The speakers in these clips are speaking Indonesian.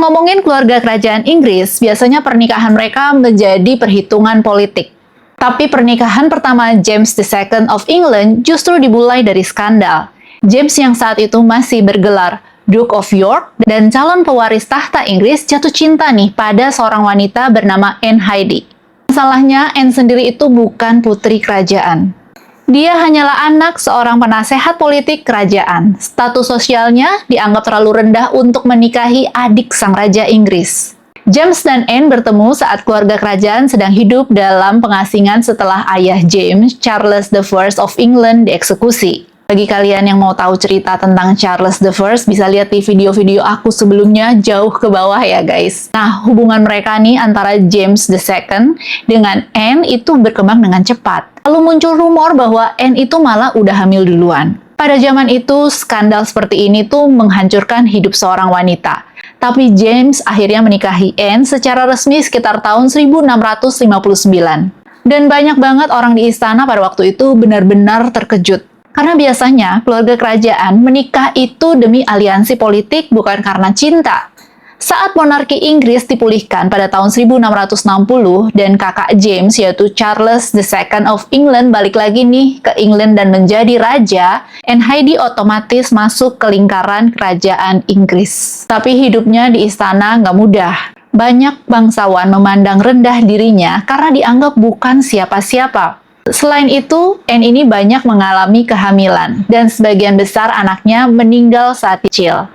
Ngomongin keluarga kerajaan Inggris, biasanya pernikahan mereka menjadi perhitungan politik. Tapi pernikahan pertama James II of England justru dimulai dari skandal. James yang saat itu masih bergelar Duke of York dan calon pewaris tahta Inggris jatuh cinta nih pada seorang wanita bernama Anne Hyde. Masalahnya, Anne sendiri itu bukan putri kerajaan. Dia hanyalah anak seorang penasehat politik kerajaan. Status sosialnya dianggap terlalu rendah untuk menikahi adik sang raja Inggris. James dan Anne bertemu saat keluarga kerajaan sedang hidup dalam pengasingan setelah ayah James, Charles I of England, dieksekusi. Bagi kalian yang mau tahu cerita tentang Charles I, bisa lihat di video-video aku sebelumnya jauh ke bawah ya guys. Nah, hubungan mereka nih antara James II dengan Anne itu berkembang dengan cepat. Lalu muncul rumor bahwa Anne itu malah udah hamil duluan. Pada zaman itu, skandal seperti ini tuh menghancurkan hidup seorang wanita. Tapi James akhirnya menikahi Anne secara resmi sekitar tahun 1659. Dan banyak banget orang di istana pada waktu itu benar-benar terkejut. Karena biasanya keluarga kerajaan menikah itu demi aliansi politik bukan karena cinta. Saat monarki Inggris dipulihkan pada tahun 1660 dan kakak James yaitu Charles II of England balik lagi nih ke England dan menjadi raja, Anne Hyde otomatis masuk ke lingkaran kerajaan Inggris. Tapi hidupnya di istana nggak mudah. Banyak bangsawan memandang rendah dirinya karena dianggap bukan siapa-siapa. Selain itu, Anne ini banyak mengalami kehamilan dan sebagian besar anaknya meninggal saat kecil.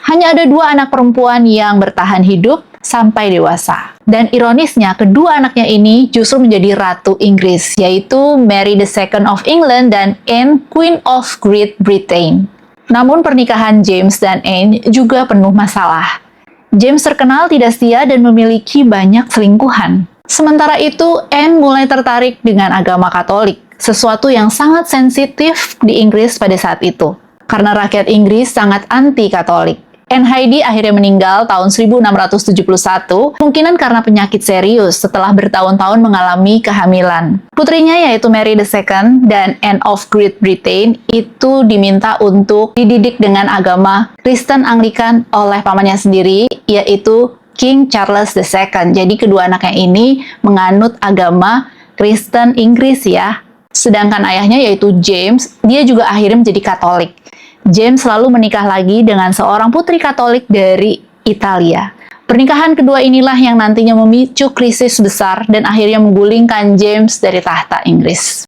Hanya ada 2 anak perempuan yang bertahan hidup sampai dewasa. Dan ironisnya, kedua anaknya ini justru menjadi Ratu Inggris, yaitu Mary II of England dan Anne, Queen of Great Britain. Namun pernikahan James dan Anne juga penuh masalah. James terkenal tidak setia dan memiliki banyak selingkuhan. Sementara itu, Anne mulai tertarik dengan agama Katolik, sesuatu yang sangat sensitif di Inggris pada saat itu. Karena rakyat Inggris sangat anti-Katolik. Anne Hyde akhirnya meninggal tahun 1671, kemungkinan karena penyakit serius setelah bertahun-tahun mengalami kehamilan. Putrinya yaitu Mary II dan Anne of Great Britain itu diminta untuk dididik dengan agama Kristen Anglikan oleh pamannya sendiri, yaitu King Charles II. Jadi kedua anaknya ini menganut agama Kristen Inggris ya. Sedangkan ayahnya yaitu James, dia juga akhirnya menjadi Katolik. James selalu menikah lagi dengan seorang putri Katolik dari Italia. Pernikahan kedua inilah yang nantinya memicu krisis besar dan akhirnya menggulingkan James dari tahta Inggris.